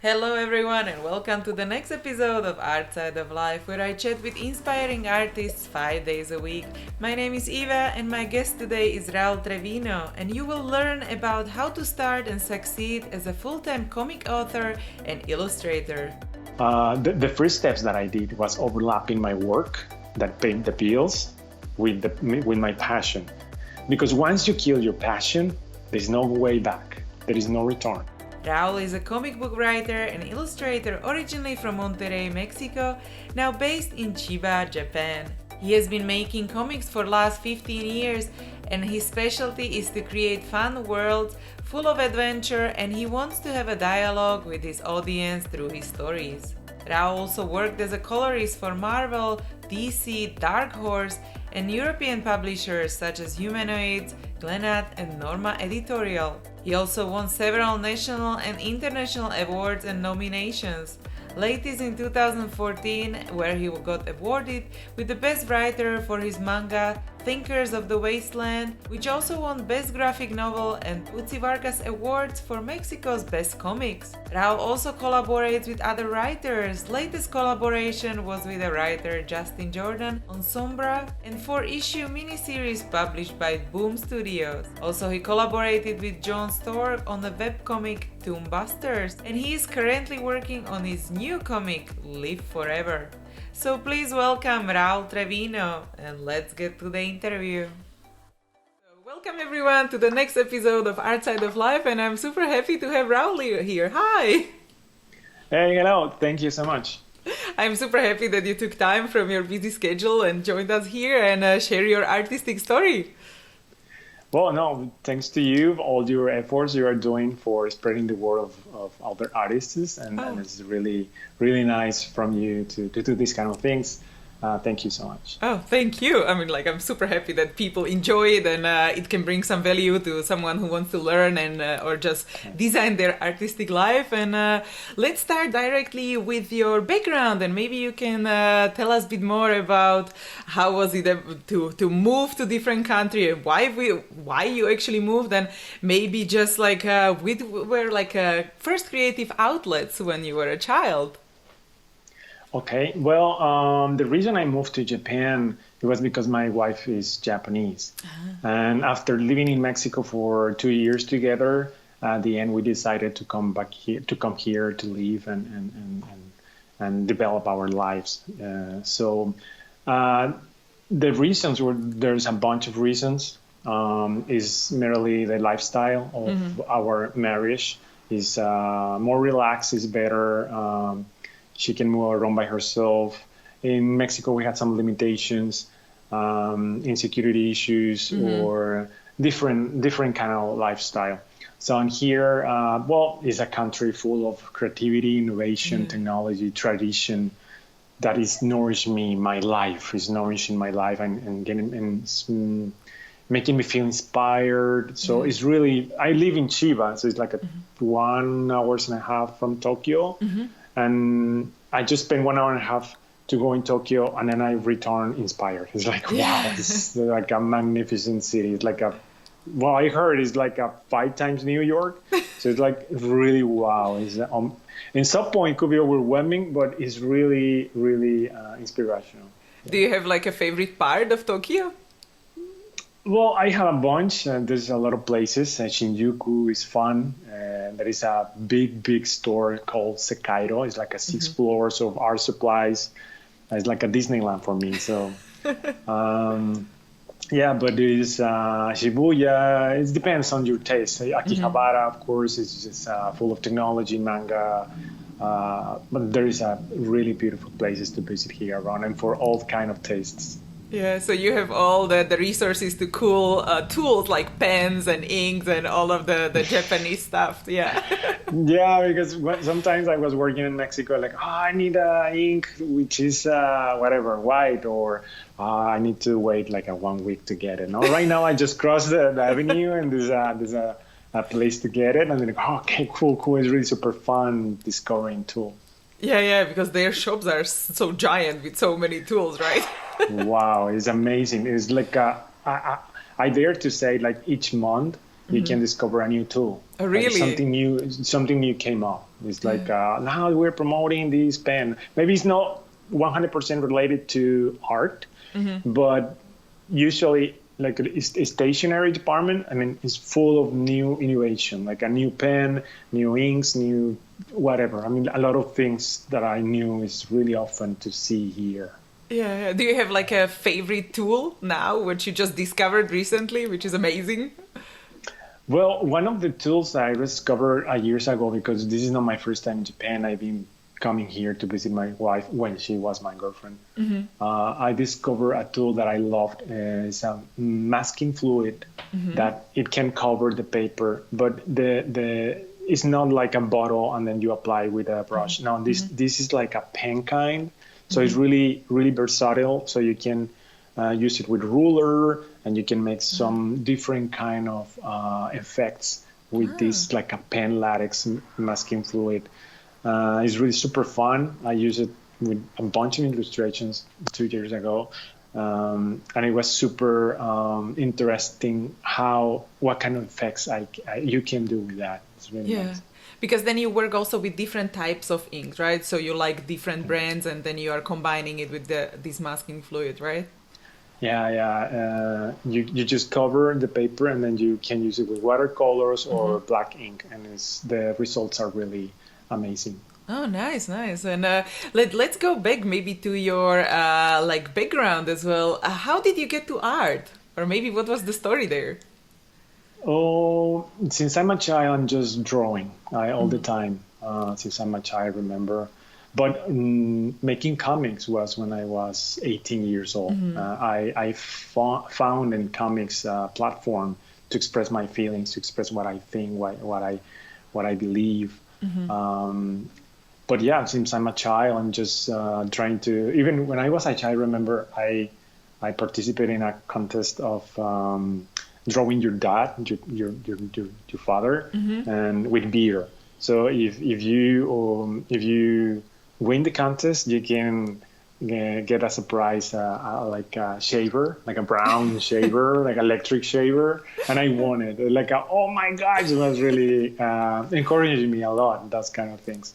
Hello everyone and welcome to the next episode of Art Side of Life, where I chat with inspiring artists 5 days a week. My name is Eva and my guest today is Raul Trevino, and you will learn about how to start and succeed as a full-time comic author and illustrator. The first steps that I did was overlapping my work that paid the bills with my passion. Because once you kill your passion, there's no way back. There is no return. Raul is a comic book writer and illustrator originally from Monterrey, Mexico, now based in Chiba, Japan. He has been making comics for the last 15 years, and his specialty is to create fun worlds full of adventure, and he wants to have a dialogue with his audience through his stories. Raul also worked as a colorist for Marvel, DC, Dark Horse, and European publishers such as Humanoids, Glenat, and Norma Editorial. He also won several national and international awards and nominations. Latest in 2014, where he got awarded with the Best Writer for his manga Thinkers of the Wasteland, which also won Best Graphic Novel and Utsi Vargas Awards for Mexico's Best Comics. Raul also collaborates with other writers. Latest collaboration was with the writer Justin Jordan on Sombra and 4-issue miniseries published by Boom Studios. Also, he collaborated with John Stork on the webcomic Toombusters, and he is currently working on his new comic Live Forever. So please welcome Raul Trevino, and let's get to the interview. Welcome everyone to the next episode of Art Side of Life, and I'm super happy to have Raul here. Hi! Hey, hello. Thank you so much. I'm super happy that you took time from your busy schedule and joined us here and share your artistic story. Well, no, thanks to you, all your efforts you are doing for spreading the word of other artists. And it's really, really nice from you to do these kind of things. Thank you so much. Oh, thank you. I mean, I'm super happy that people enjoy it and it can bring some value to someone who wants to learn and or just design their artistic life. And let's start directly with your background, and maybe you can tell us a bit more about how was it to move to different country, and why you actually moved, and maybe just with were first creative outlets when you were a child. Okay, well, the reason I moved to Japan, it was because my wife is Japanese. And after living in Mexico for 2 years together, at the end we decided to come here to live and develop our lives. So the reasons were, there's a bunch of reasons. Is merely the lifestyle of our marriage is more relaxed, is better. She can move around by herself. In Mexico, we had some limitations, insecurity issues, or different kind of lifestyle. So I'm here, it's a country full of creativity, innovation, technology, tradition that is nourishing my life, and making me feel inspired. So it's really, I live in Chiba, so it's like 1.5 hours from Tokyo. And I just spent 1.5 hours to go in Tokyo, and then I return inspired. It's like, wow, it's like a magnificent city. It's like I heard it's like 5 times New York. So it's like really wow. It's in some point it could be overwhelming, but it's really, really inspirational. Do you have a favorite part of Tokyo? Well, I have a bunch. There's a lot of places. Shinjuku is fun. There is a big store called Sekiro. It's like 6 floors of art supplies. It's like a Disneyland for me. So, but there is Shibuya. It depends on your taste. Akihabara, of course, is just full of technology, manga. But there is really beautiful places to visit here around, and for all kind of tastes. Yeah, so you have all the resources to cool tools like pens and inks and all of the Japanese stuff. Yeah. Yeah, because sometimes I was working in Mexico, I need ink, which is white, or I need to wait 1 week to get it. No, right now I just cross the avenue and there's a place to get it, and then okay, cool. It's really super fun discovering tools. Yeah, because their shops are so giant with so many tools, right? Wow, it's amazing. It's I dare to say each month you can discover a new tool. Oh, Like really? something new came up. It's like now we're promoting this pen. Maybe it's not 100% related to art, but usually like a stationery department, I mean, is full of new innovation, like a new pen, new inks, new whatever. I mean, a lot of things that I knew is really often to see here. Yeah. Do you have like a favorite tool now, which you just discovered recently, which is amazing? Well, one of the tools I discovered years ago, because this is not my first time in Japan, I've been coming here to visit my wife when she was my girlfriend. I discovered a tool that I loved. It's a masking fluid that it can cover the paper, but the it's not like a bottle and then you apply with a brush. No, this is like a pen kind, so it's really versatile. So you can use it with ruler, and you can make some different kind of effects with this like a pen latex masking fluid. It's really super fun. I used it with a bunch of illustrations 2 years ago, and it was super interesting what kind of effects you can do with that. It's really Yeah. nice. Because then you work also with different types of ink, right? So you like different brands and then you are combining it with this masking fluid, right? Yeah. You just cover the paper and then you can use it with watercolors or black ink, and the results are really amazing. Oh, nice, nice. And let's go back maybe to your like background as well. How did you get to art? Or maybe what was the story there? Oh, since I'm a child, I'm just drawing all the time. Since I'm a child, I remember. But making comics was when I was 18 years old. I found in comics a platform to express my feelings, to express what I think, what I believe. But yeah, since I'm a child, I'm just trying to. Even when I was a child, I remember I participated in a contest of drawing your dad, your father, and with beer. So if you win the contest, you can get as a prize like a shaver, like a brown shaver, like electric shaver, and I won it. Like oh my gosh, it was really encouraging me a lot. Those kind of things.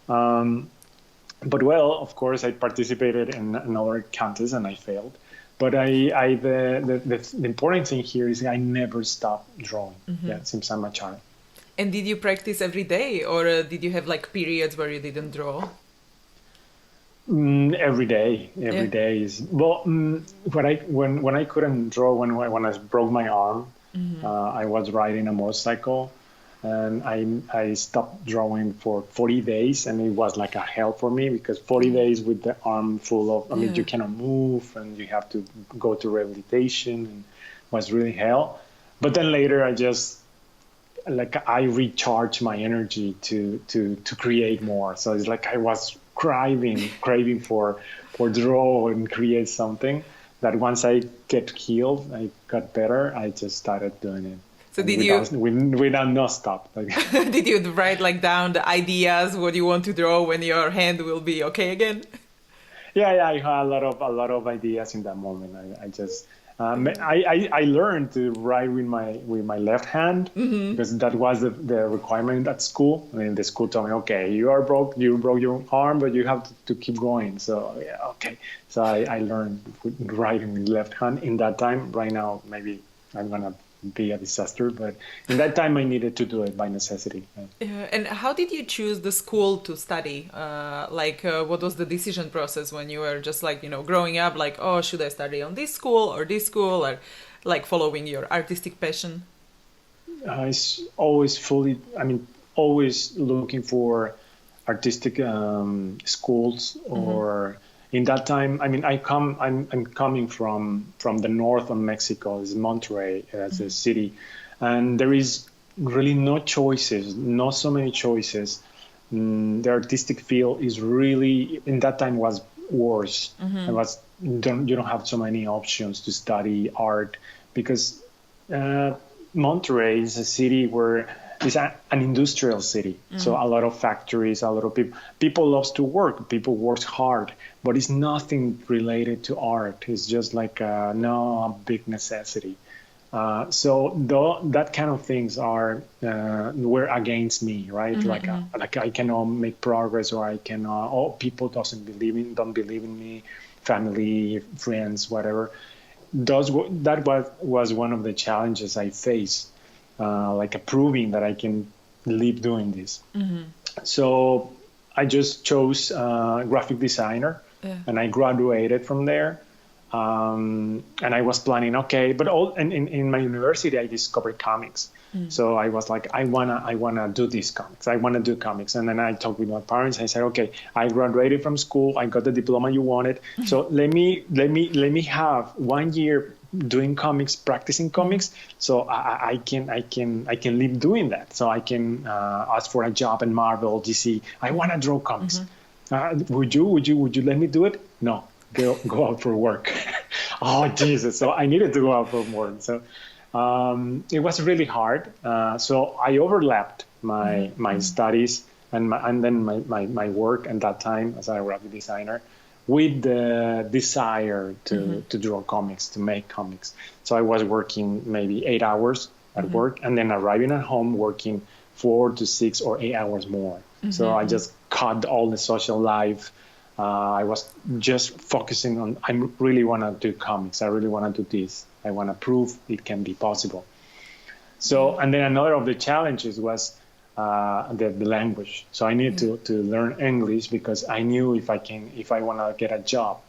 But well, of course, I participated in another contest and I failed. But the important thing here is I never stopped drawing. Yeah, since I'm a child. And did you practice every day or did you have like periods where you didn't draw? Every day, every day is well. When I couldn't draw, when I broke my arm, I was riding a motorcycle, and I stopped drawing for 40 days, and it was like a hell for me because 40 days with the arm full of, I mean, you cannot move, and you have to go to rehabilitation, and it was really hell. But then later, I recharged my energy to create more. So it's like I was craving for draw and create something that once I get healed, I got better, I just started doing it. So without no stop. Like, did you write like down the ideas, what you want to draw when your hand will be okay again? yeah, I had a lot of ideas in that moment. I just I learned to write with my left hand because that was the requirement at school. I mean, the school told me, okay, you broke your arm, but you have to keep going. So yeah, okay. So I learned writing with left hand in that time. Right now, maybe I'm gonna be a disaster, but in that time I needed to do it by necessity. And how did you choose the school to study? What was the decision process when you were just like, growing up, like, oh, should I study on this school, or like following your artistic passion? It's always always looking for artistic schools or in that time, I mean, I'm coming from the north of Mexico, is Monterrey as a city, and there is really no choices, not so many choices. The artistic field is really in that time was worse. It was you don't have so many options to study art because Monterrey is a city where it's an industrial city. So a lot of factories, a lot of people loves to work. People work hard, but it's nothing related to art. It's just like a big necessity. That kind of things were against me, right? Like I cannot make progress, or I cannot. Oh, people don't believe in me, family, friends, whatever. That was one of the challenges I faced, like proving that I can live doing this. So I just chose graphic designer, and I graduated from there. And I was planning, okay, but in my university, I discovered comics. So I was like, I wanna do these comics. I wanna do comics. And then I talked with my parents. I said, okay, I graduated from school. I got the diploma you wanted. So let me have 1 year doing comics, practicing comics. So I can live doing that. So I can ask for a job in Marvel, DC. I wanna draw comics. Would you let me do it? No. Go out for work. Oh, Jesus. So I needed to go out for work. So it was really hard. So I overlapped my studies and then my work at that time as a graphic designer with the desire to draw comics, to make comics. So I was working maybe 8 hours at work, and then arriving at home working 4 to 6 or 8 hours more. So I just cut all the social life. I was just focusing on, I really want to do comics. I really want to do this. I want to prove it can be possible. So, and then another of the challenges was the language. So I needed to learn English, because I knew if I want to get a job,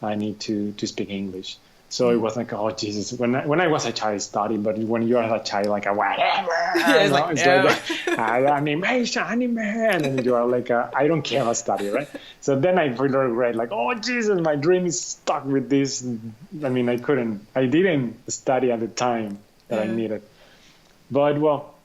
I need to speak English. So it was like, oh, Jesus. When I was a child, I studied, but when you're a child, like, whatever. It's like, no. Animation, anime. And then you are like, I don't care about study, right? So then I really regret, like, oh, Jesus, my dream is stuck with this. I mean, I didn't study at the time that I needed. But, well,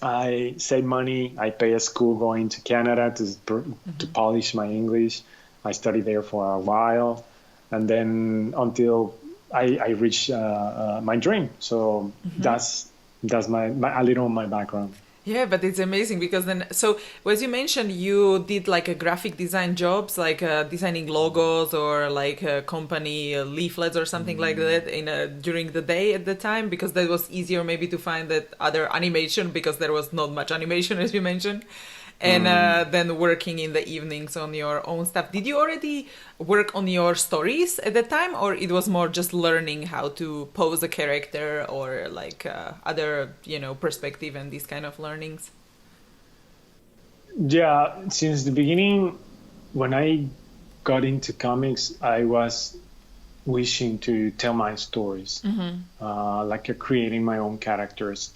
I saved money. I pay a school going to Canada to polish my English. I studied there for a while. And then until I reached my dream. So that's a little of my background. Yeah, but it's amazing because then, so as you mentioned, you did like a graphic design jobs, like designing logos or like company leaflets or something like that during the day at the time, because that was easier maybe to find that other animation, because there was not much animation, as you mentioned. And then working in the evenings on your own stuff. Did you already work on your stories at the time, or it was more just learning how to pose a character or like other, perspective and these kind of learnings? Yeah, since the beginning, when I got into comics, I was wishing to tell my stories, like creating my own characters.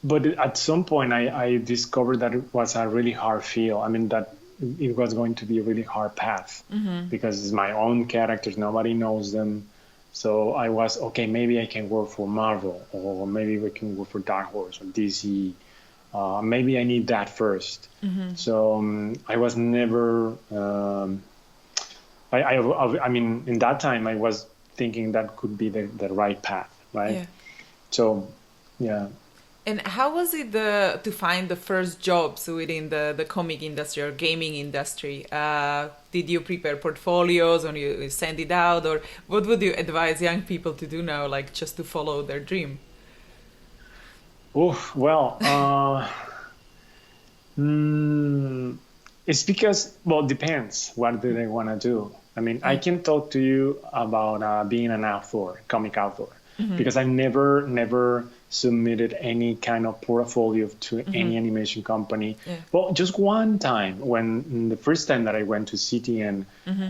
But at some point, I discovered that it was a really hard field. I mean, that it was going to be a really hard path, because it's my own characters. Nobody knows them. So I was, okay, maybe I can work for Marvel, or maybe we can work for Dark Horse or DC. Maybe I need that first. So I was never, I mean, in that time, I was thinking that could be the right path, right? Yeah. So, yeah. And how was it to find the first jobs within the comic industry or gaming industry? Did you prepare portfolios or you send it out? Or what would you advise young people to do now, like just to follow their dream? Oh, well, it's because, well, it depends. What do they want to do? I mean, I can talk to you about being an author, comic author, because I never submitted any kind of portfolio to any animation company. Yeah. Well, just one time, when the first time that I went to CTN,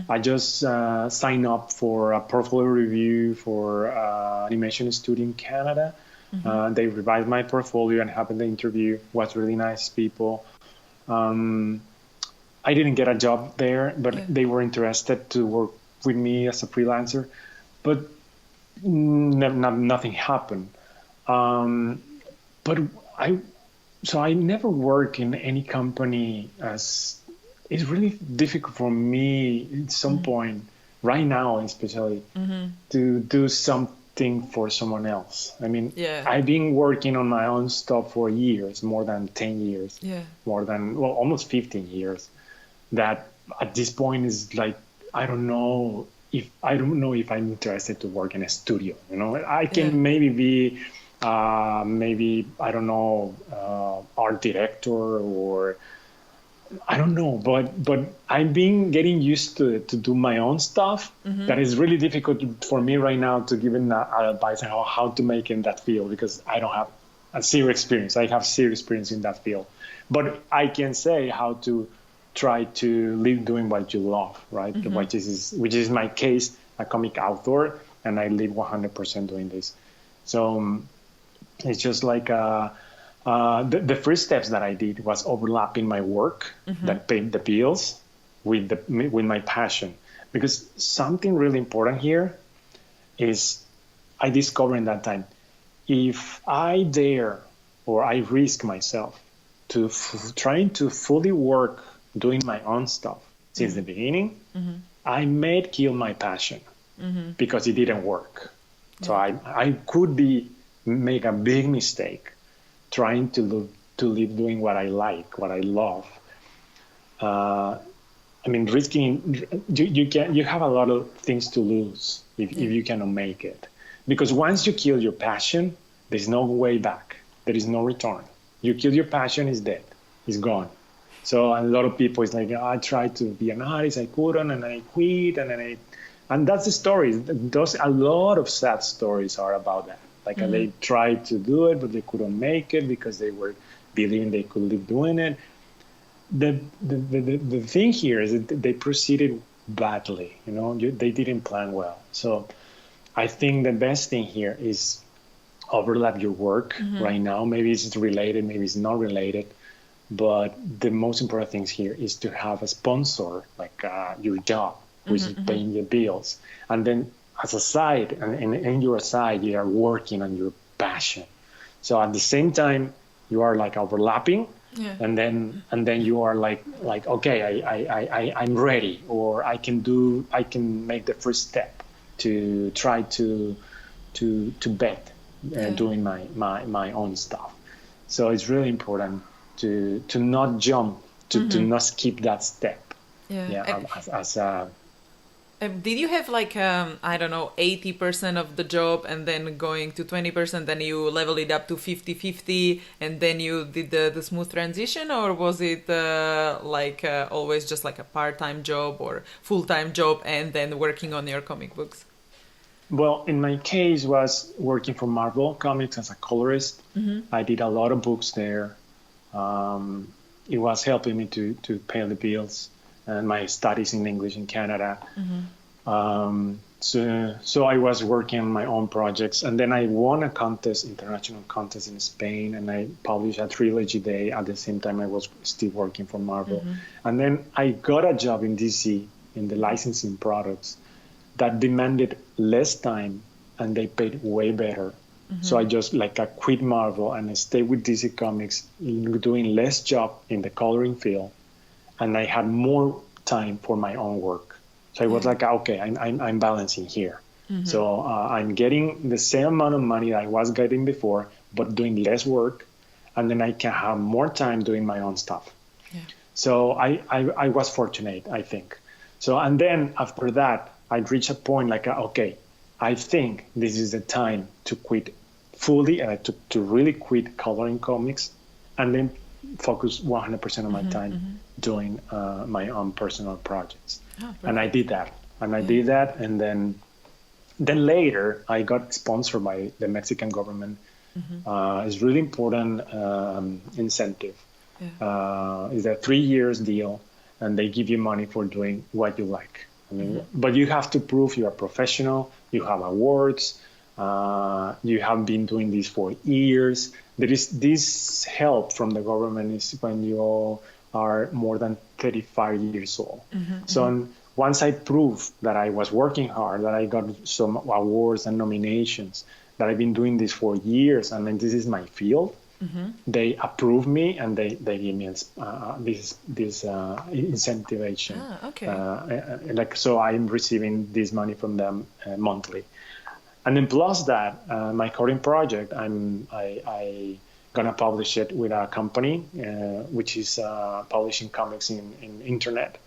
I just signed up for a portfolio review for animation studio in Canada. They revised my portfolio and happened the interview. Was really nice people. I didn't get a job there, but they were interested to work with me as a freelancer. But nothing happened. But I never work in any company, as it's really difficult for me at some point right now, especially to do something for someone else. I mean, I've been working on my own stuff for years, more than 10 years, almost 15 years, that at this point is like, I don't know if I don't know if I'm interested to work in a studio. I Yeah. can maybe be maybe I don't know art director, or I don't know, but I'm being getting used to do my own stuff. That is really difficult for me right now to give advice on how to make in that field, because I don't have a zero experience. I have zero experience in that field, but I can say how to try to live doing what you love, right? Which is my case, a comic author, and I live 100% doing this. So it's just like the first steps that I did was overlapping my work that paid the bills with my passion, because something really important here is I discovered in that time, if I dare or I risk myself to trying to fully work doing my own stuff since the beginning, I may kill my passion because it didn't work. So I could make a big mistake trying to live doing what I like, what I love. I mean, risking, you have a lot of things to lose if you cannot make it, because once you kill your passion, there's no way back. There is no return. You kill your passion, it's dead, it's gone. So a lot of people is like, oh, I tried to be an artist, I couldn't, and I quit, and that's the story. Those a lot of sad stories are about that. Like they tried to do it, but they couldn't make it because they were believing they could live doing it. The thing here is that they proceeded badly. They didn't plan well. So I think the best thing here is overlap your work right now. Maybe it's related, maybe it's not related. But the most important things here is to have a sponsor, like your job, which is paying your bills. And then as a side, and in your side, you are working on your passion. So at the same time, you are like overlapping, and then you are like okay, I'm ready, or I can make the first step to try to bet doing my own stuff. So it's really important to not jump, to not skip that step. Did you have like I don't know, 80% of the job and then going to 20%, then you level it up to 50-50, and then you did the smooth transition, or was it always just like a part-time job or full-time job and then working on your comic books? Well, in my case, was working for Marvel Comics as a colorist. I did a lot of books there. It was helping me to pay the bills and my studies in English in Canada. So I was working on my own projects, and then I won a international contest in Spain, and I published a trilogy day at the same time I was still working for Marvel. And then I got a job in DC in the licensing products that demanded less time and they paid way better. So I just I quit Marvel and I stayed with DC Comics, doing less job in the coloring field, and I had more time for my own work. So I was like, okay, I'm balancing here. So I'm getting the same amount of money that I was getting before, but doing less work, and then I can have more time doing my own stuff. So I was fortunate, I think. So, and then after that, I reached a point okay, I think this is the time to quit fully, and I took to really quit coloring comics and then focus 100% of my time doing my own personal projects. And I did that. And then later I got sponsored by the Mexican government. It's really important incentive. It's a 3 years deal, and they give you money for doing what you like. I mean, but you have to prove you're a professional. You have awards. You have been doing this for years. There is this help from the government is when you are more than 35 years old. So once I proved that I was working hard, that I got some awards and nominations, that I've been doing this for years, and then this is my field, they approve me and they give me this incentivation. So I'm receiving this money from them monthly. And then plus that, my current project, I gonna publish it with a company which is publishing comics in internet,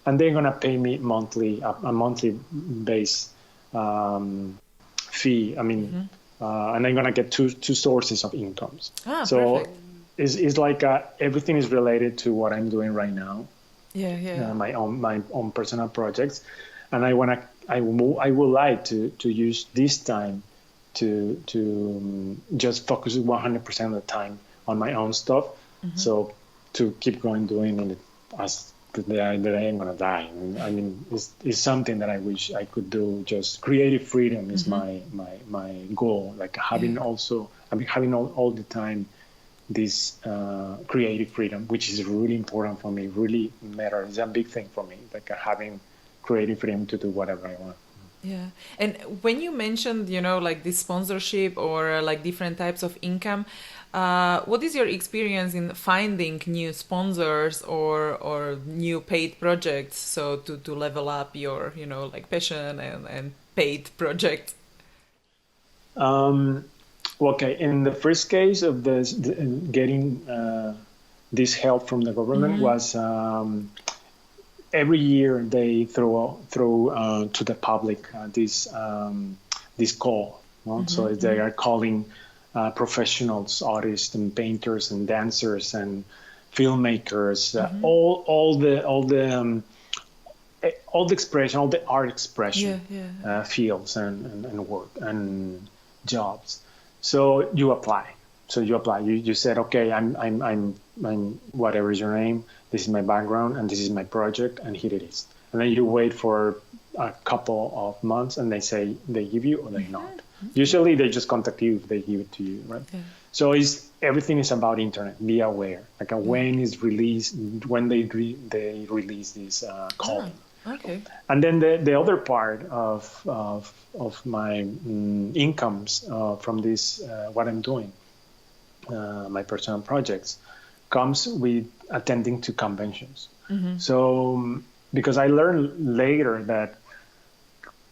and they're gonna pay me monthly, a monthly base fee. I mean, and I'm gonna get two sources of incomes. So Perfect. it's like everything is related to what I'm doing right now. Yeah. My own personal projects, and I would like to use this time to just focus 100% of the time on my own stuff. So to keep going doing it as the day that I am gonna die. I mean, it's something that I wish I could do. Just creative freedom is my goal. Like having having all the time this creative freedom, which is really important for me, really matters. It's a big thing for me, like having creative freedom to do whatever I want. Yeah. And when you mentioned, like this sponsorship or like different types of income, what is your experience in finding new sponsors or new paid projects? So to level up your, like passion and paid projects. Okay, in the first case of getting this help from the government was every year they throw to the public this call. So they are calling professionals, artists, and painters, and dancers, and filmmakers, all the expression, all the art expression fields and work and jobs. So you apply. You said, okay, I'm whatever is your name. This is my background, and this is my project, and here it is. And then you wait for a couple of months, and they say they give you or they not. Usually they just contact you if they give it to you, right? Yeah. So everything is about internet. Be aware. Like when is released, when they release this calling. Okay. And then the other part of my incomes from this what I'm doing, my personal projects, comes with attending to conventions. So because I learned later that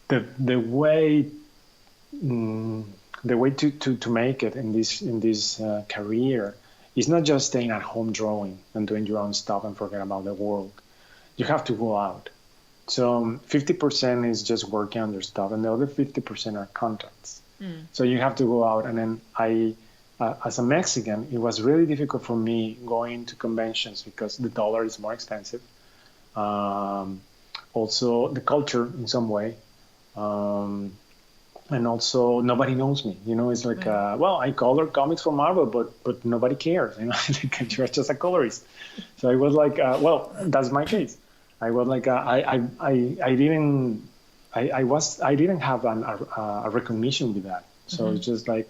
the way to make it in this career is not just staying at home drawing and doing your own stuff and forget about the world. You have to go out. So 50% is just working on your stuff, and the other 50% are contacts. So you have to go out. And then as a Mexican, it was really difficult for me going to conventions because the dollar is more expensive. Also, the culture in some way. And also, nobody knows me. It's like, well, I color comics for Marvel, but nobody cares. You're just a colorist. So I was like, well, that's my case. I was like, I didn't have a recognition with that. So it's just like,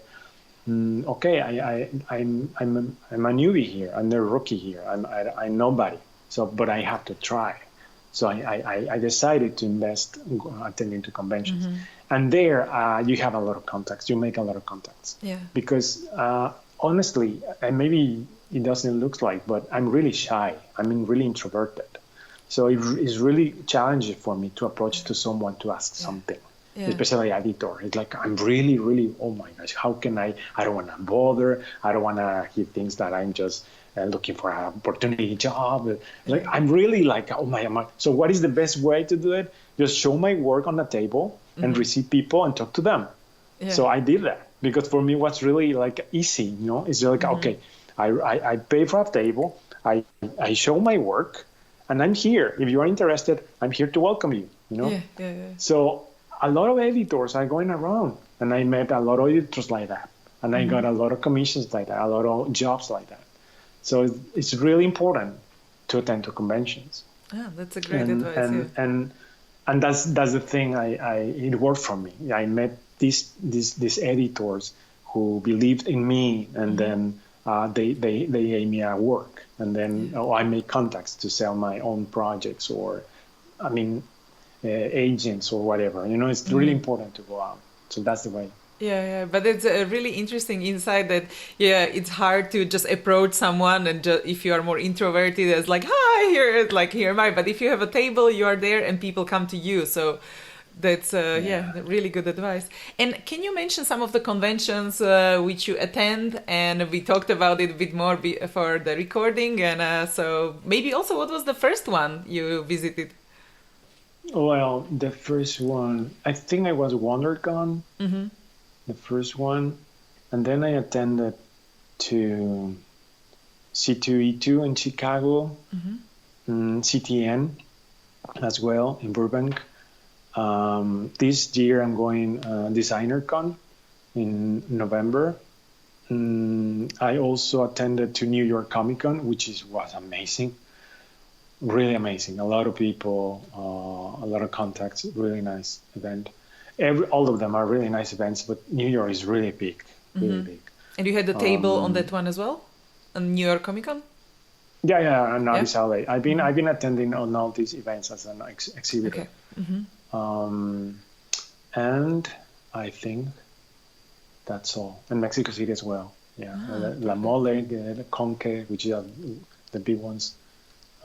okay, I'm a newbie here. I'm the rookie here. I'm nobody. So, but I have to try. So I decided to invest attending to conventions. And there you have a lot of contacts. You make a lot of contacts. Yeah. Because honestly, and maybe it doesn't look like, but I'm really shy. I'm really introverted. So it is really challenging for me to approach to someone to ask something, especially editor. It's like, I'm really, really, oh my gosh, how can I don't want to bother. I don't want to hear things that I'm just looking for an opportunity job. Like, I'm really like, oh my. So what is the best way to do it? Just show my work on the table and receive people and talk to them. Yeah. So I did that because for me, what's really like easy, It's like, okay, I pay for a table. I show my work. And I'm here. If you are interested, I'm here to welcome you, Yeah. So a lot of editors are going around, and I met a lot of editors like that. And I got a lot of commissions like that, a lot of jobs like that. So it's really important to attend to conventions. Ah, that's a great advice. And that's the thing. It worked for me. I met these editors who believed in me, and then they gave me a work. And then I make contacts to sell my own projects or, agents or whatever. It's really important to go out. So that's the way. Yeah. But it's a really interesting insight that, it's hard to just approach someone. And if you are more introverted, it's like, hi, here am I. But if you have a table, you are there and people come to you. So that's really good advice. And can you mention some of the conventions which you attend? And we talked about it a bit more for the recording. And so maybe also what was the first one you visited? Well, the first one, I think I was WonderCon, Mm-hmm. the first one, and then I attended to C2E2 in Chicago, Mm-hmm. CTN as well in Burbank. This year I'm going DesignerCon in November. I also attended to New York Comic Con, which was amazing, really amazing. A lot of people, a lot of contacts, really nice event. All of them are really nice events, but New York is really Mm-hmm. big. And you had the table on Um, that one as well? On New York Comic Con? yeah, yeah, and Yeah? Addis LA. Mm-hmm. I've been attending on all these events as an Okay. exhibitor, Mm-hmm. um, and I think that's all. And Mexico City as well. Yeah, Ah, La perfect. Mole, the Conque, which are the big ones.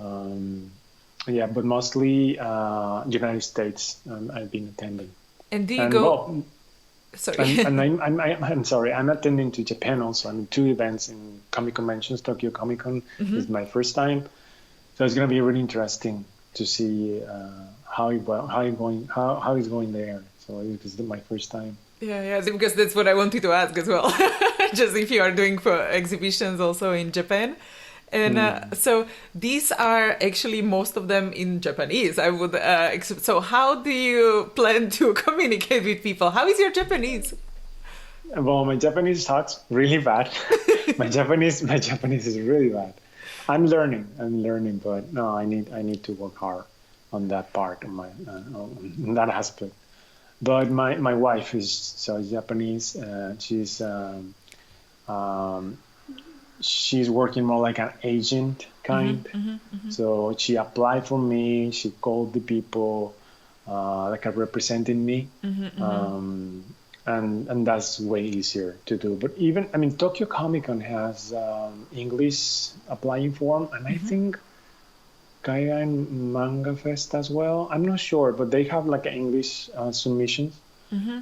Um, yeah, but mostly United States. I've been attending, And do you and go? well, Sorry. I'm sorry. I'm attending to Japan also. I'm in two events in comic conventions. Tokyo Comic Con Mm-hmm. is my first time, so it's going to be really interesting to see how it's going there. So it is my first time. Yeah, yeah, because that's what I wanted to ask as well. Just if you are doing for exhibitions also in Japan. And Hmm. so these are actually most of them in Japanese. I would so how do you plan to communicate with people? How is your Japanese? Well, my Japanese sucks really bad. My Japanese is really bad. I'm learning, but no, I need to work hard on that part of my on that aspect. But my wife is so Japanese. Um, she's working more like an agent Mm-hmm, kind. mm-hmm, mm-hmm. So she applied for me. She called the people like are representing me, Mm-hmm, mm-hmm. um, and that's way easier to do. But even I mean, Tokyo Comic Con has English applying form, and I think Kaigan Manga Fest as well. I'm not sure, but they have like an English submissions. Mm-hmm.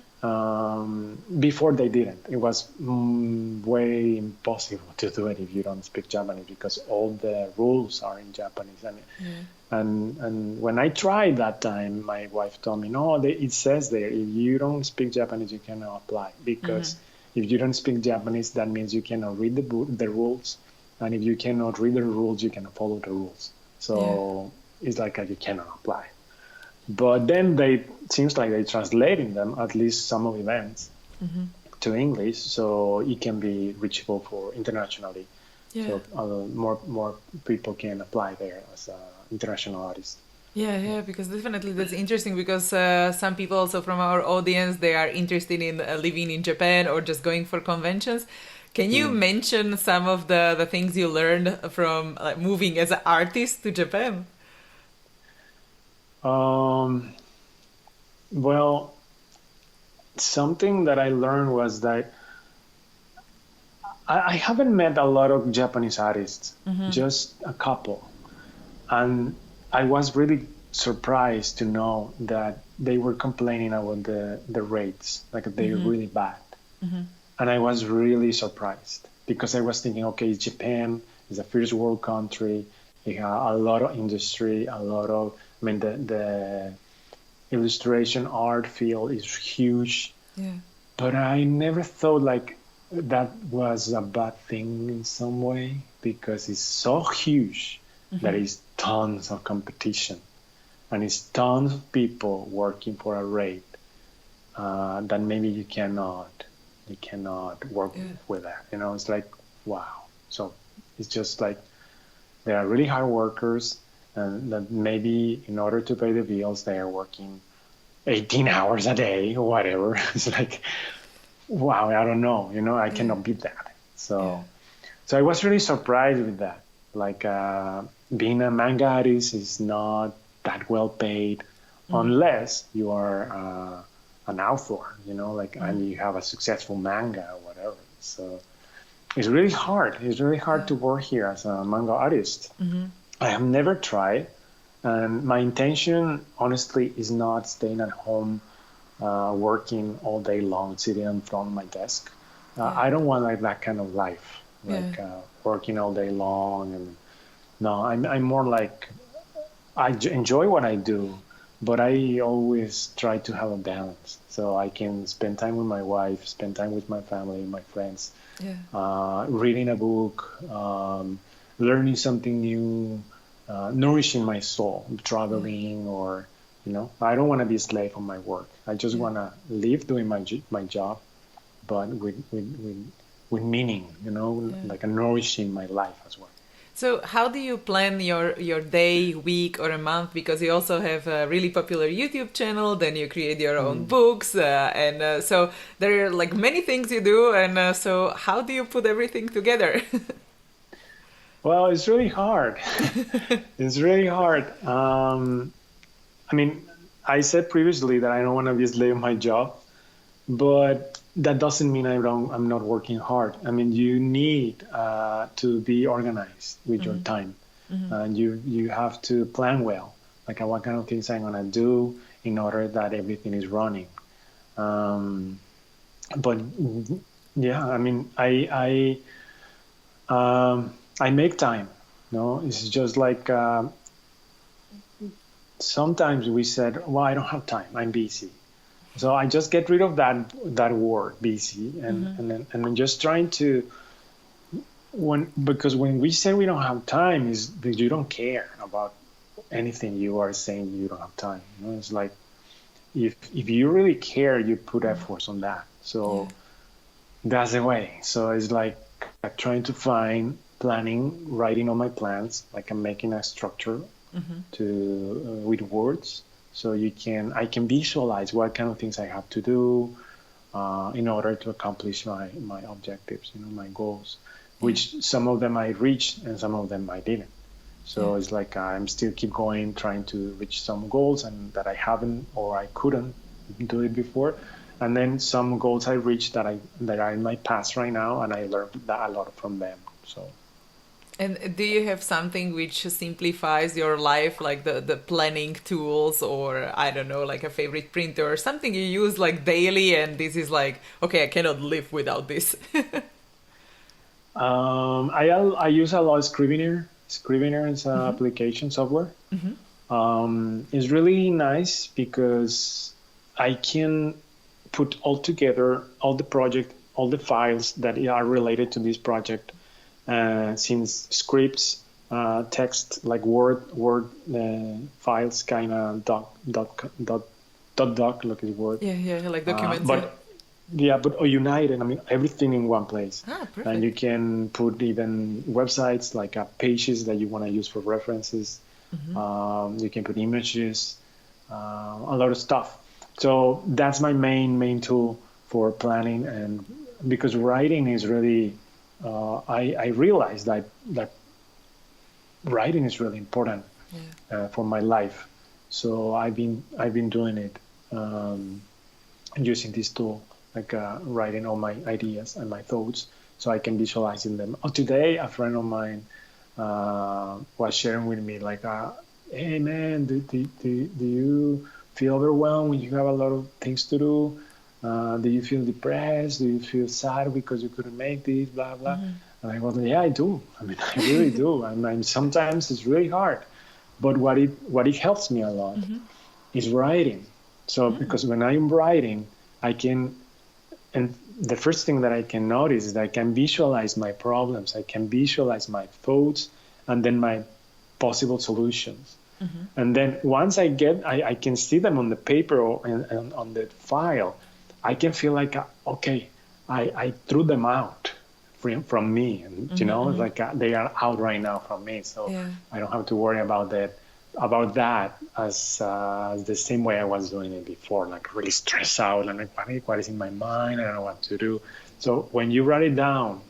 Before they didn't. It was way impossible to do it if you don't speak Japanese because all the rules are in Japanese. Yeah. And when I tried that time, my wife told me, no, it says there if you don't speak Japanese, you cannot apply Mm-hmm. because if you don't speak Japanese, that means you cannot read the rules, and if you cannot read the rules, you cannot follow the rules. Yeah. So it's like you cannot apply. But then they seems like they translating them at least some of events Mm-hmm. to English, so it can be reachable for internationally. Yeah. So more people can apply there as international artists. Yeah, yeah, because definitely that's interesting because some people also from our audience they are interested in living in Japan or just going for conventions. Can you Mm. mention some of the things you learned from like moving as an artist to Japan? Um, well, something that I learned was that I haven't met a lot of Japanese artists, Mm-hmm. just a couple. And I was really surprised to know that they were complaining about the rates, like they're Mm-hmm. really bad. Mm-hmm. And I was really surprised because I was thinking, okay, Japan is a first world country. They have a lot of industry, a lot of, I mean, the illustration art field is huge. Yeah. But I never thought like that was a bad thing in some way because it's so huge that Mm-hmm. it's tons of competition and it's tons of people working for a rate that maybe you cannot work Yeah. with that. You know, it's like wow. So it's just like they are really hard workers, and that maybe in order to pay the bills they are working 18 hours a day or whatever. It's like wow, I don't know. You know, I Yeah. cannot beat that. Yeah. So I was really surprised with that. Like being a manga artist is not that well paid Mm-hmm. unless you are an author, you know, like Mm-hmm. and you have a successful manga or whatever. So it's really hard. It's really hard Yeah. to work here as a manga artist. Mm-hmm. I have never tried, and my intention, honestly, is not staying at home working all day long, sitting in front of my desk. Yeah. I don't want like that kind of life, Yeah. like working all day long. And no, I'm more like enjoy what I do, but I always try to have a balance so I can spend time with my wife, spend time with my family, my friends, Yeah. reading a book, learning something new, nourishing my soul, Yeah. traveling, or I don't want to be a slave on my work. I just Yeah. want to live doing my job, but with meaning, Yeah. like a nourishing my life as well. So, how do you plan your day, week, or a month? Because you also have a really popular YouTube channel, then you create your own Mm. books, and so there are like many things you do. And so, how do you put everything together? Well, it's really hard. It's really hard. I mean, I said previously that I don't want to be a slave of my job, but that doesn't mean I'm not working hard. I mean, you need to be organized with your time, and you have to plan well, like what kind of things I'm gonna do in order that everything is running. Um, but yeah, I mean, I make time. No, it's just like sometimes we said, "Well, I don't have time. I'm busy." So I just get rid of that word busy and then just trying to because when we say we don't have time is that you don't care about anything you are saying you don't have time. It's like if you really care, you put efforts on that. Yeah. So that's the way. So it's like trying to find planning, writing all my plans, like I'm making a structure to with words so I can visualize what kind of things I have to do in order to accomplish my objectives, my goals, Yeah. which some of them I reached and some of them I didn't. Yeah. So it's like I'm still keep going, trying to reach some goals and that I haven't or I couldn't do it before, and then some goals I reached that are in my past right now, and I learned that a lot from them. So. And do you have something which simplifies your life, like the planning tools, or I don't know, like a favorite printer or something you use like daily, and this is like, okay, I cannot live without this. I use a lot of Scrivener. Scrivener is an application software. It's really nice because I can put all together all the project, all the files that are related to this project, since scripts, text like Word files, kind of doc, like is Word. Yeah, yeah, like documents, yeah. But yeah, but united. I mean, everything in one place, Ah, and you perfect. can put even websites like pages that you want to use for references. You can put images, a lot of stuff. So that's my main tool for planning, and because writing is really, I realized that writing is really important Yeah. for my life. So I've been doing it. Using this tool, like writing all my ideas and my thoughts, so I can visualize in them. Oh, today, a friend of mine was sharing with me, like, "Hey man, do you feel overwhelmed when you have a lot of things to do? Do you feel depressed? Do you feel sad because you couldn't make this? Blah blah." And I was like, "Yeah, I do. I mean, I really do. And sometimes it's really hard, but what it helps me a lot is writing. So because when I'm writing, I can, and the first thing that I can notice is that I can visualize my problems, I can visualize my thoughts, and then my possible solutions. And then once I can see them on the paper or and on the file, I can feel like, okay, I threw them out from me, and like they are out right now from me, so Yeah. I don't have to worry about that as the same way I was doing it before, like really stressed out and like what is in my mind, I don't know what to do. So when you write it down,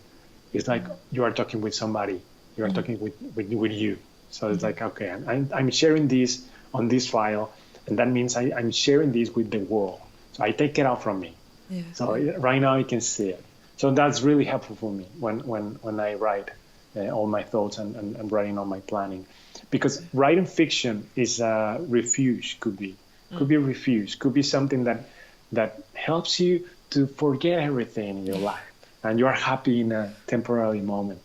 it's like you are talking with somebody, you are talking with you. So it's like, okay, I'm sharing this on this file, and that means I'm sharing this with the world. So I take it out from me. Yeah. So Yeah. right now you can see it. So that's really helpful for me when I write all my thoughts and writing all my planning, because writing fiction is a refuge. Could be a refuge. Could be something that helps you to forget everything in your life, and you are happy in a temporary moment.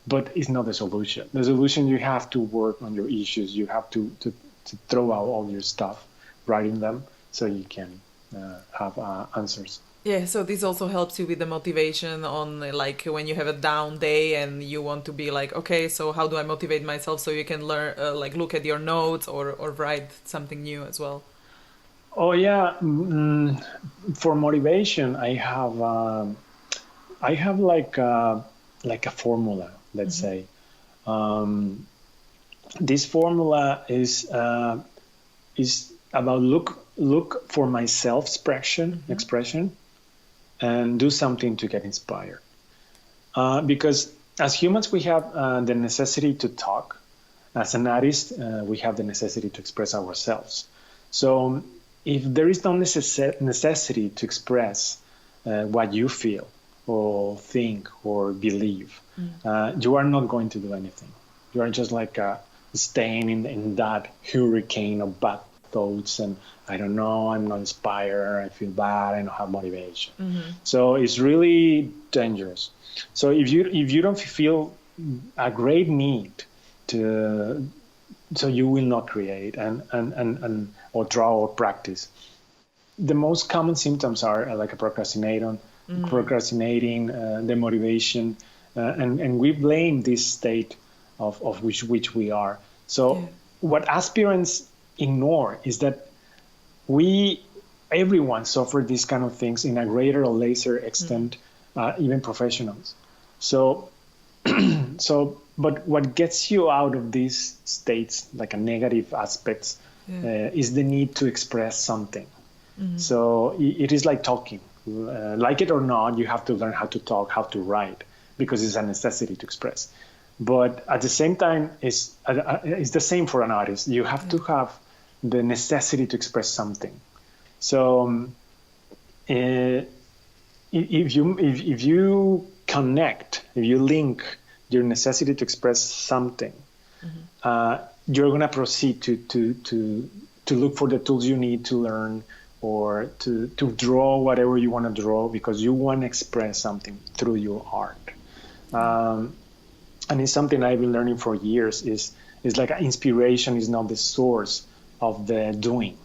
But it's not the solution. The solution, you have to work on your issues. You have to throw out all your stuff writing them so you can have answers. Yeah, so this also helps you with the motivation on like when you have a down day and you want to be like, okay, so how do I motivate myself so you can learn, like look at your notes or write something new as well. Oh yeah, for motivation, I have like a formula, let's say. Um, this formula is about look for my self expression and do something to get inspired. Because as humans, we have the necessity to talk. As an artist, we have the necessity to express ourselves. So if there is no necessity to express what you feel or think or believe, you are not going to do anything. You are just like staying in that hurricane of bad thoughts and I don't know, I'm not inspired, I feel bad, I don't have motivation. So it's really dangerous. So if you don't feel a great need to, so you will not create and or draw or practice. The most common symptoms are like a procrastinating, the motivation, and we blame this state of which we are. So what aspirants ignore is that everyone suffer these kind of things in a greater or lesser extent, even professionals. So but what gets you out of these states, like a negative aspects, is the need to express something. So it is like talking. Like it or not, you have to learn how to talk, how to write, because it's a necessity to express. But at the same time, it's the same for an artist. You have to have the necessity to express something. So if you connect, if you link your necessity to express something, you're going to proceed to look for the tools you need to learn or to draw whatever you want to draw because you want to express something through your art. And it's something I've been learning for years is like inspiration is not the source of the doing.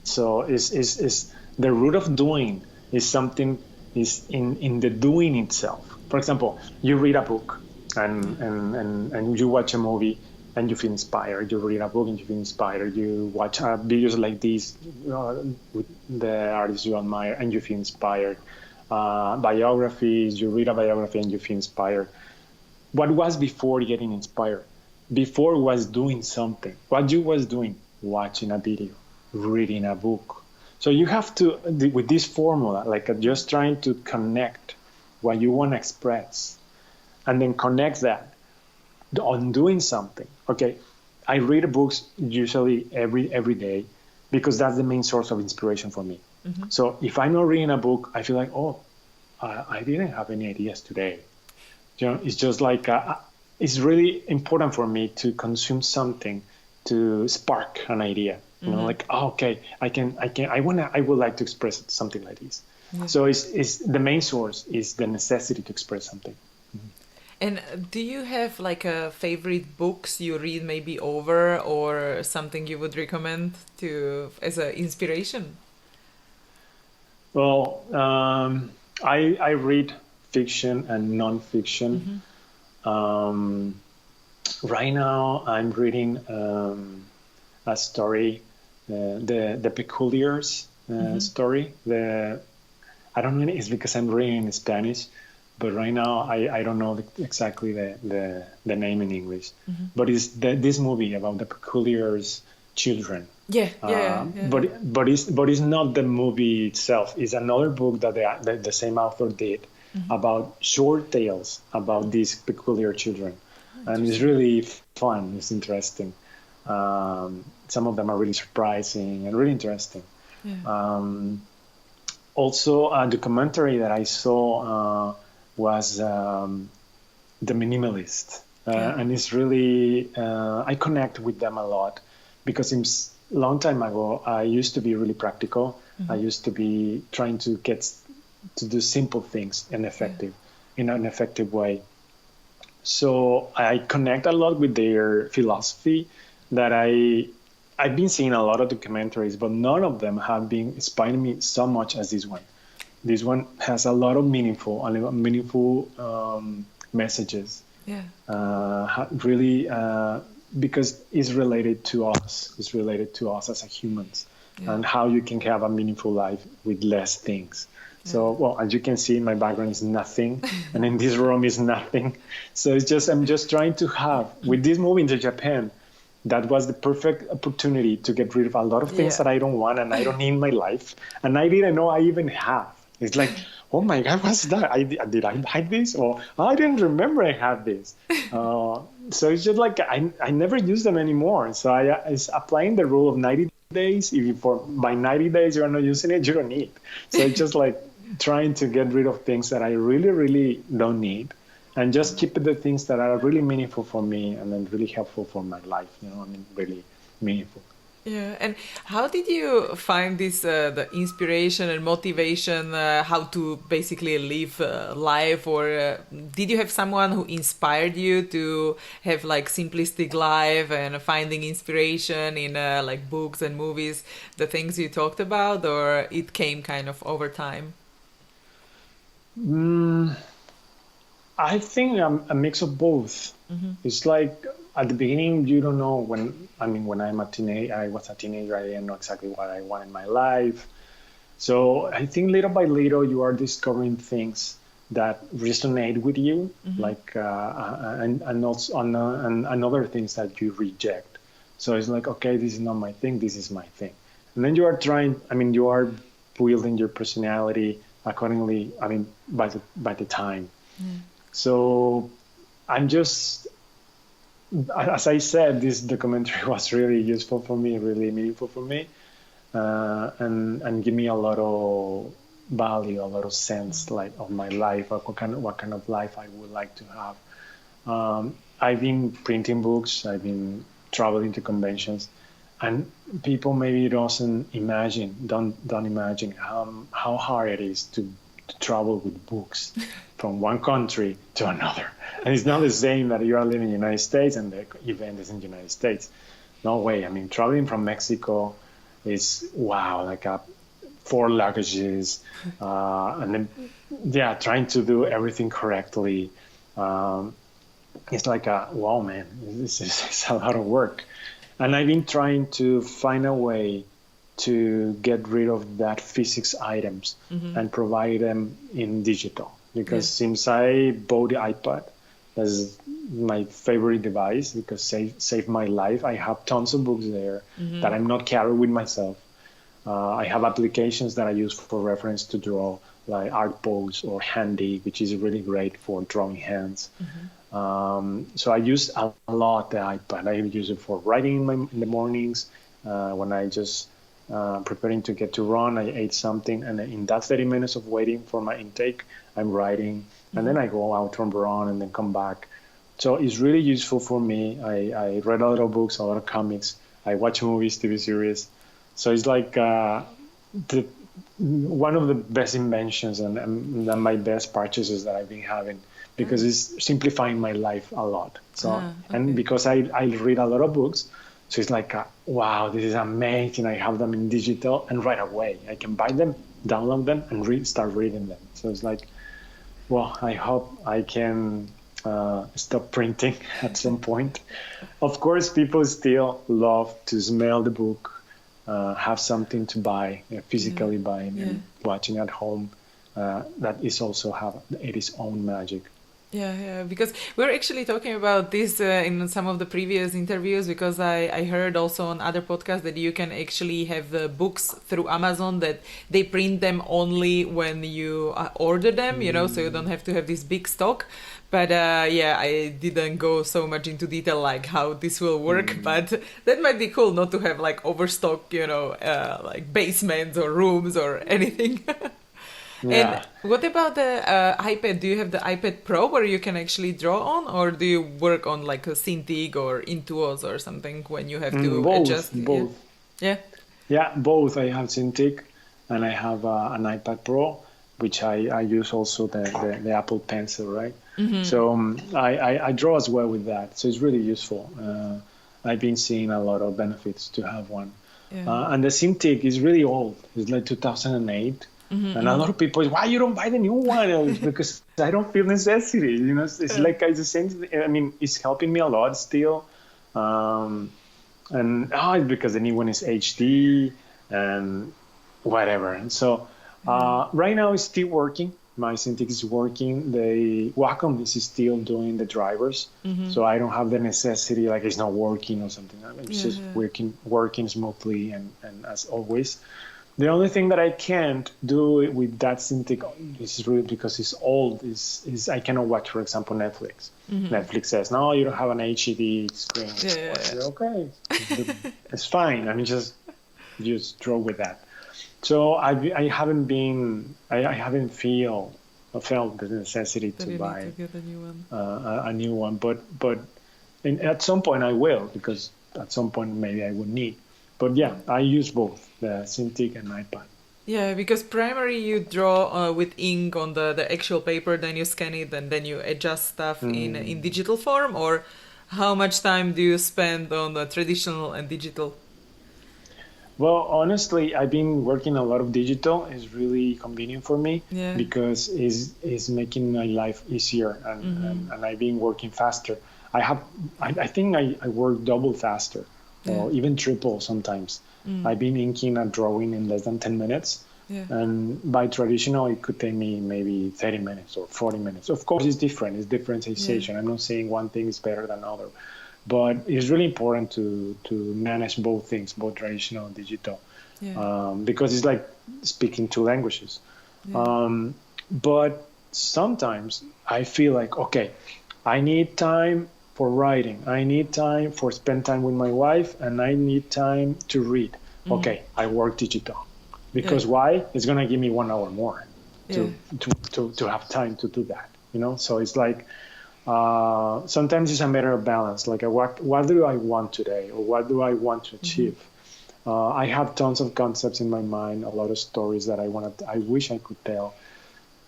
So is the root of doing is something is in the doing itself. For example, you read a book and you watch a movie and you feel inspired. You read a book and you feel inspired. You watch videos like these with the artists you admire and you feel inspired. Biographies, you read a biography and you feel inspired. What was before getting inspired? Before was doing something. What you was doing? Watching a video, reading a book. So you have to, with this formula, like just trying to connect what you want to express and then connect that on doing something. Okay, I read books usually every day because that's the main source of inspiration for me. So if I'm not reading a book, I feel like, I didn't have any ideas today. It's just like it's really important for me to consume something to spark an idea. Like okay, I would like to express something like this. So it's the main source is the necessity to express something. And do you have like a favorite books you read maybe over or something you would recommend to as an inspiration? Well, I read fiction and non-fiction. Right now, I'm reading a story, the Peculiars story. I don't know. It's because I'm reading in Spanish, but right now I don't know exactly the name in English. But it's this movie about the Peculiars children. But it's not the movie itself. It's another book that the same author did about short tales about these peculiar children, and it's really fun. It's interesting. Some of them are really surprising and really interesting. Also, a documentary that I saw was The Minimalist, and it's really I connect with them a lot because a long time ago I used to be really practical. I used to be trying to do simple things in an effective way. So I connect a lot with their philosophy that I I've been seeing a lot of documentaries, but none of them have been inspiring me so much as this one. This one has a lot of meaningful messages. Yeah. Really, because it's related to us. It's related to us as a humans, and how you can have a meaningful life with less things. So, well, as you can see, my background is nothing, and in this room is nothing. So I'm just trying to have, with this moving to Japan, that was the perfect opportunity to get rid of a lot of things that I don't want and I don't need in my life, and I didn't know I even have. It's like, oh my God, what's that? Did I buy this? Or I didn't remember I had this. So it's just like I never use them anymore. So it's applying the rule of 90 days. If by 90 days you're not using it, you don't need. So it's just like trying to get rid of things that I really, really don't need, and just keep the things that are really meaningful for me and then really helpful for my life. Really meaningful. Yeah, and how did you find this the inspiration and motivation how to basically live life, or did you have someone who inspired you to have like simplistic life and finding inspiration in like books and movies, the things you talked about, or it came kind of over time? I think a mix of both. It's like at the beginning, you don't know when I was a teenager, I didn't know exactly what I want in my life. So I think little by little, you are discovering things that resonate with you, like, and also and other things that you reject. So it's like, okay, this is not my thing, this is my thing. And then you are building your personality accordingly, by the time. So I'm just, as I said, this documentary was really useful for me, really meaningful for me, and give me a lot of value, a lot of sense, like, of my life, what kind of life I would like to have. I've been printing books, I've been traveling to conventions, and people maybe don't imagine how hard it is to travel with books from one country to another. And it's not the same that you are living in the United States and the event is in the United States. No way. Traveling from Mexico is, wow, like 4 luggages, and then, trying to do everything correctly. It's like, wow, man, this is a lot of work. And I've been trying to find a way to get rid of that physics items and provide them in digital. Because since I bought the iPad, that's my favorite device because saved my life. I have tons of books there that I'm not carrying with myself. I have applications that I use for reference to draw, like Artpose or Handy, which is really great for drawing hands. So I use a lot the iPad. I use it for writing in the mornings when I just preparing to get to run. I ate something, and in that 30 minutes of waiting for my intake, I'm writing, and then I go out to run and then come back. So it's really useful for me. I read a lot of books, a lot of comics. I watch movies, TV series. So it's like one of the best inventions and my best purchases that I've been having, because it's simplifying my life a lot. So and because I read a lot of books, so it's like, wow, this is amazing. I have them in digital, and right away I can buy them, download them, and start reading them. So it's like, well, I hope I can stop printing at some point. Of course, people still love to smell the book, have something to buy, physically buying and watching at home. That is also have its own magic. Yeah, because we're actually talking about this in some of the previous interviews, because I heard also on other podcasts that you can actually have the books through Amazon, that they print them only when you order them, so you don't have to have this big stock. But I didn't go so much into detail like how this will work, but that might be cool not to have like overstock, like basements or rooms or anything. Yeah. And what about the iPad? Do you have the iPad Pro where you can actually draw on, or do you work on like a Cintiq or Intuos or something when you have to adjust? Both. Yeah, both. I have Cintiq and I have an iPad Pro, which I use also the Apple Pencil, right? So I draw as well with that. So it's really useful. I've been seeing a lot of benefits to have one. Yeah. And the Cintiq is really old. It's like 2008. And a lot of people, why you don't buy the new one? It's because I don't feel necessity. It's like it's the same. I mean, it's helping me a lot still. And it's because the new one is HD and whatever. And so right now it's still working. My Cintiq is working. The Wacom is still doing the drivers, so I don't have the necessity like it's not working or something. I mean, it's just working smoothly and as always. The only thing that I can't do with that Cintiq is really because it's old. Is I cannot watch, for example, Netflix. Netflix says no, you don't have an HD screen. Okay, it's fine. I mean, just draw with that. So I haven't felt the necessity to buy to get a new one. a new one, but at some point I will, because at some point maybe I would need. But yeah, I use both the Cintiq and iPad. Yeah, because primary you draw with ink on the actual paper, then you scan it, and then you adjust stuff in digital form. Or how much time do you spend on the traditional and digital? Well, honestly, I've been working a lot of digital. It's really convenient for me because it's making my life easier, and I've been working faster. I think I work double faster, or even triple sometimes. I've been inking a drawing in less than 10 minutes. And by traditional, it could take me maybe 30 minutes or 40 minutes. Of course, it's different. It's differentiation. I'm not saying one thing is better than other. But it's really important to manage both things, both traditional and digital, because it's like speaking two languages. But sometimes I feel like, okay, I need time for writing. I need time for spend time with my wife, and I need time to read. Okay, I work digital. Because why? It's going to give me 1 hour more to have time to do that. So it's like, sometimes it's a matter of balance. Like, what do I want today, or what do I want to achieve? I have tons of concepts in my mind, a lot of stories that I wish I could tell.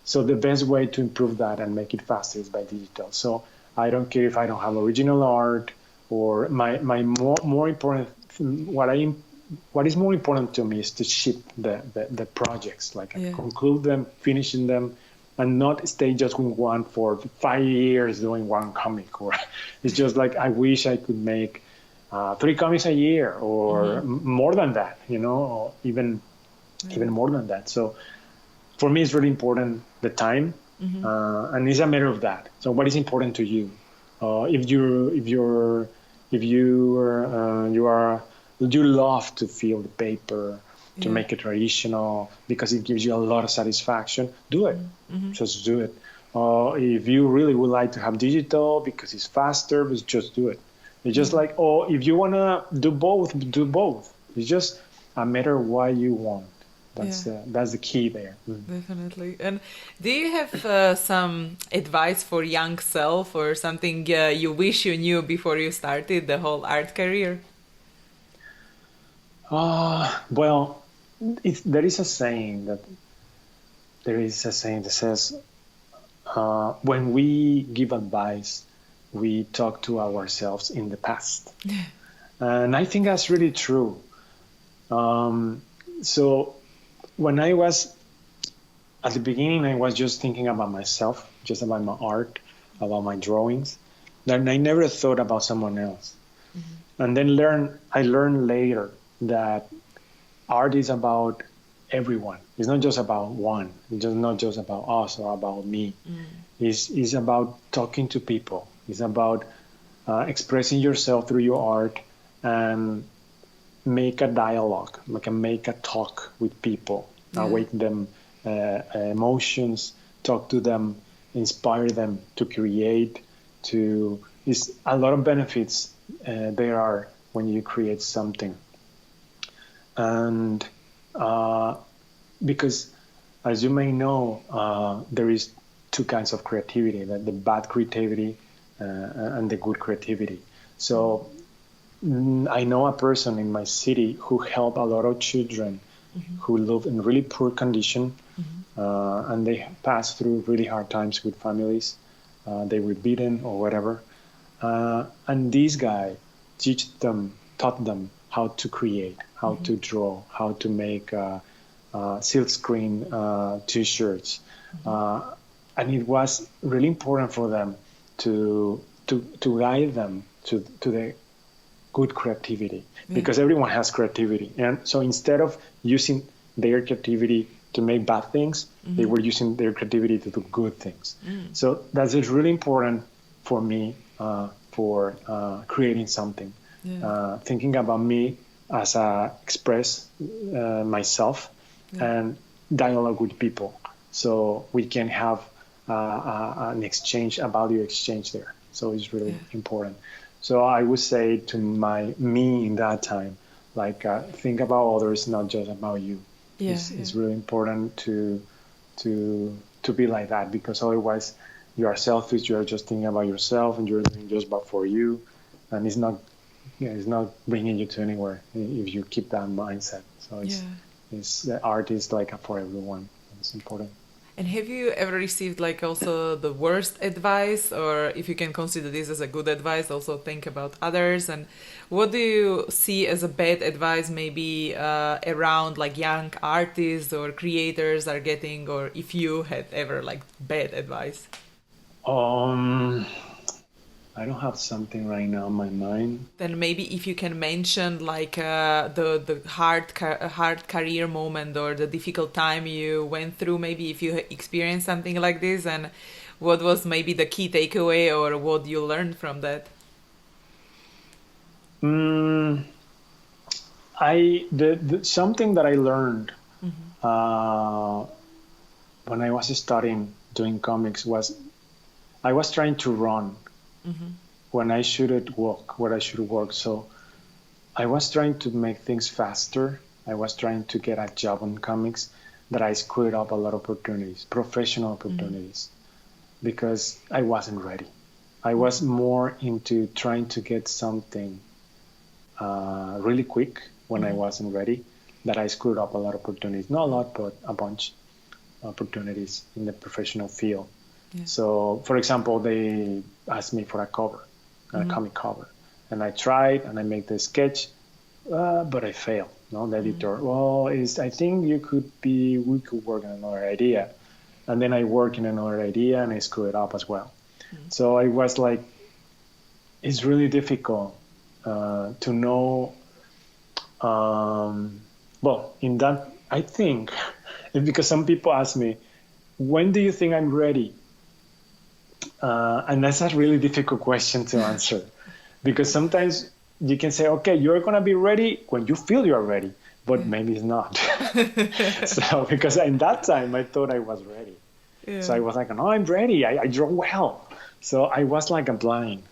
So the best way to improve that and make it faster is by digital. So I don't care if I don't have original art, or my more important, what is more important to me is to ship the projects, like conclude them, finishing them, and not stay just with one for 5 years doing one comic. Or it's just like, I wish I could make 3 comics a year, or more than that, or even more than that. So for me, it's really important, the time, and it's a matter of that. So what is important to you? You love to feel the paper, to make it traditional because it gives you a lot of satisfaction, do it. Just do it. If you really would like to have digital because it's faster, just do it. It's just like, if you want to do both, do both. It's just a matter of what you want. That's the key there. Definitely. And do you have some advice for young self, or something you wish you knew before you started the whole art career? Well, there is a saying that says, when we give advice, we talk to ourselves in the past. And I think that's really true. So when I was at the beginning, I was just thinking about myself, just about my art, about my drawings. Then I never thought about someone else. And then I learned later that art is about everyone. It's not just about one. It's not just about us or about me. It's about talking to people. It's about expressing yourself through your art, and make a dialogue, make a talk with people, awaken them emotions, talk to them, inspire them to create. It's a lot of benefits there are when you create something. And because, as you may know, there is 2 kinds of creativity: the bad creativity and the good creativity. So I know a person in my city who helped a lot of children who live in really poor condition, and they passed through really hard times with families. They were beaten or whatever. And this guy taught them how to create, how to draw, how to make silkscreen T-shirts, and it was really important for them to guide them to the good creativity, because everyone has creativity, and so instead of using their creativity to make bad things, they were using their creativity to do good things. So that's just really important for me for creating something. Thinking about me as express myself and dialogue with people, so we can have an exchange, a value exchange there. So it's really important. So I would say to me in that time, like think about others, not just about you. It's really important to be like that, because otherwise you are selfish. You are just thinking about yourself, and you're doing just about for you, and it's not bringing you to anywhere if you keep that mindset. So it's the art is like for everyone. It's important. And have you ever received like also the worst advice, or if you can consider this as a good advice, also think about others? And what do you see as a bad advice maybe around like young artists or creators are getting, or if you had ever like bad advice? I don't have something right now in my mind. Then maybe if you can mention like the hard career moment or the difficult time you went through, maybe if you experienced something like this, and what was maybe the key takeaway or what you learned from that? Something that I learned when I was studying doing comics was I was trying to run when I should walk. So I was trying to make things faster. I was trying to get a job on comics, that I screwed up a lot of opportunities, professional opportunities, because I wasn't ready. I was more into trying to get something really quick when I wasn't ready, that I screwed up a lot of opportunities. Not a lot, but a bunch of opportunities in the professional field. So, for example, they asked me for a cover, a comic cover, and I tried and I made the sketch, but I failed. No, the editor, I think we could work on another idea, and then I work in another idea and I screw it up as well. So I was like, it's really difficult to know. In that, I think, because some people ask me, when do you think I'm ready? And that's a really difficult question to answer, because sometimes you can say, okay, you're going to be ready when you feel you're ready, but maybe it's not. So, because in that time, I thought I was ready. So I was like, no, I'm ready. I draw well. So I was like a blind.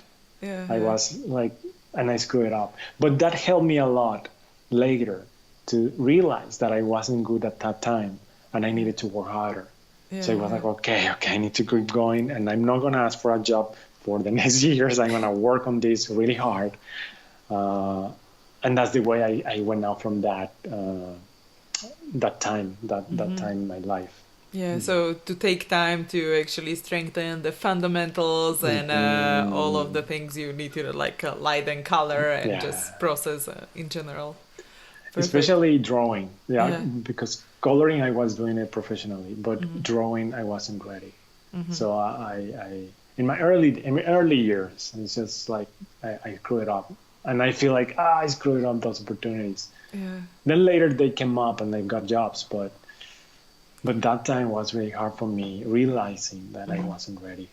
I was like, and I screwed it up. But that helped me a lot later to realize that I wasn't good at that time and I needed to work harder. So I was like, okay, I need to keep going, and I'm not going to ask for a job for the next years. I'm going to work on this really hard. And that's the way I went out from that time in my life. So to take time to actually strengthen the fundamentals and all of the things you need to like light and color and just process in general. Perfect. Especially drawing, because coloring I was doing it professionally, but drawing I wasn't ready. So I in my early years, it's just like I screwed it up, and I feel like I screwed up those opportunities. Then later they came up and they got jobs, but that time was really hard for me, realizing that I wasn't ready.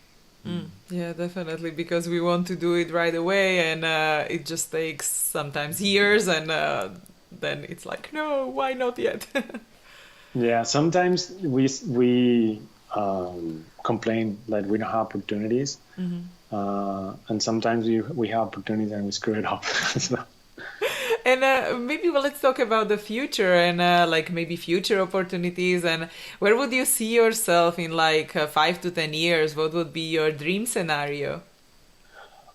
Yeah, definitely, because we want to do it right away, and it just takes sometimes years, and then it's like, no, why not yet? Sometimes we complain that we don't have opportunities, and sometimes we have opportunities and we screw it up. So. And maybe let's talk about the future and like maybe future opportunities, and where would you see yourself in like 5 to 10 years? What would be your dream scenario?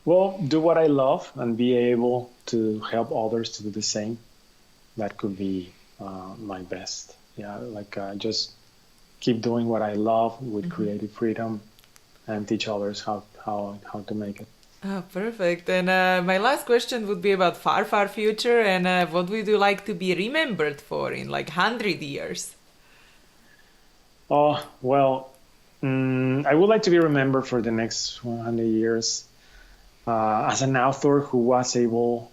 Well, do what I love and be able to help others to do the same. That could be my best. Just keep doing what I love with creative freedom and teach others how to make it. Oh, perfect. And my last question would be about far, far future. And what would you like to be remembered for in like 100 years? Oh, well, I would like to be remembered for the next 100 years as an author who was able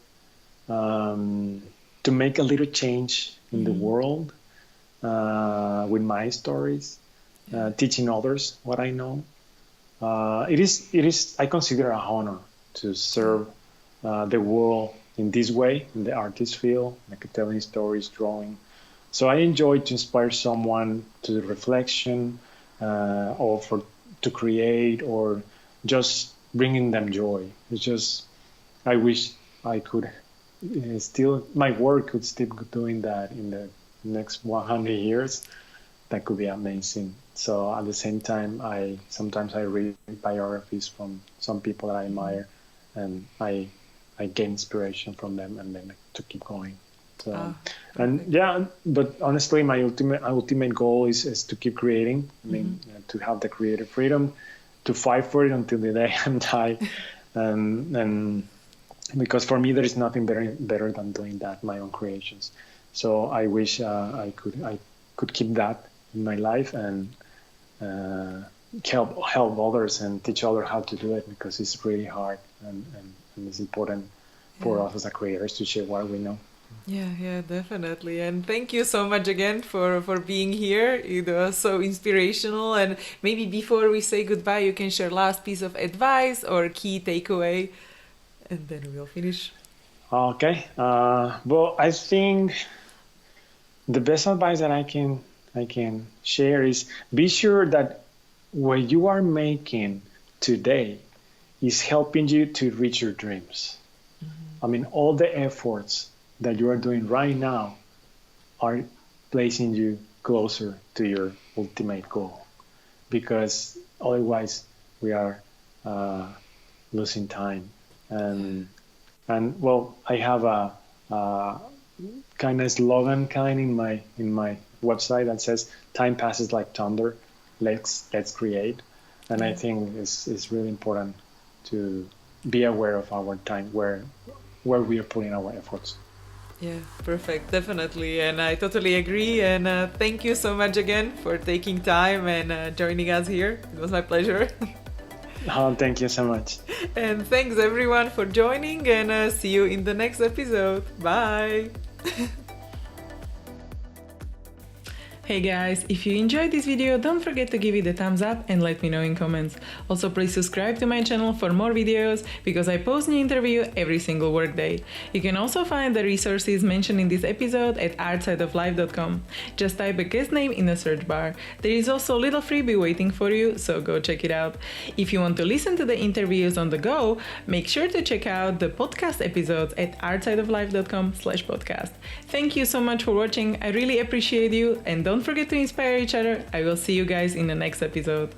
um, to make a little change in the world with my stories, teaching others what I know. I consider an honor to serve the world in this way, in the artist field, like telling stories, drawing. So I enjoy to inspire someone to the reflection, or to create, or just bringing them joy. It's just I wish I could still my work could still be doing that in the next 100 years. That could be amazing. So at the same time, I sometimes I read biographies from some people that I admire, and I gain inspiration from them, and then to keep going. So, and yeah, but honestly, my ultimate goal is to keep creating. I mean, to have the creative freedom, to fight for it until the day I die, and because for me there is nothing better than doing that, my own creations. So I wish I could keep that in my life, and help others and teach others how to do it, because it's really hard, and it's important for us as creators to share what we know. Yeah, definitely. And thank you so much again for being here. It was so inspirational. And maybe before we say goodbye, you can share last piece of advice or key takeaway, and then we'll finish. Okay. Well, I think the best advice that I can share is be sure that what you are making today is helping you to reach your dreams. I mean, all the efforts that you are doing right now are placing you closer to your ultimate goal, because otherwise we are losing time. And well, I have a kind of slogan in my website that says, "Time passes like thunder. Let's create." And I think it's really important to be aware of our time, where we are putting our efforts. Yeah, perfect, definitely. And I totally agree. And thank you so much again for taking time and joining us here. It was my pleasure. Oh, thank you so much. And thanks everyone for joining, and see you in the next episode. Bye. Hey guys, if you enjoyed this video, don't forget to give it a thumbs up and let me know in comments. Also, please subscribe to my channel for more videos, because I post new interview every single workday. You can also find the resources mentioned in this episode at artsideoflife.com. Just type a guest name in the search bar. There is also a little freebie waiting for you, so go check it out. If you want to listen to the interviews on the go, make sure to check out the podcast episodes at artsideoflife.com/podcast. Thank you so much for watching. I really appreciate you, and don't forget to inspire each other. I will see you guys in the next episode.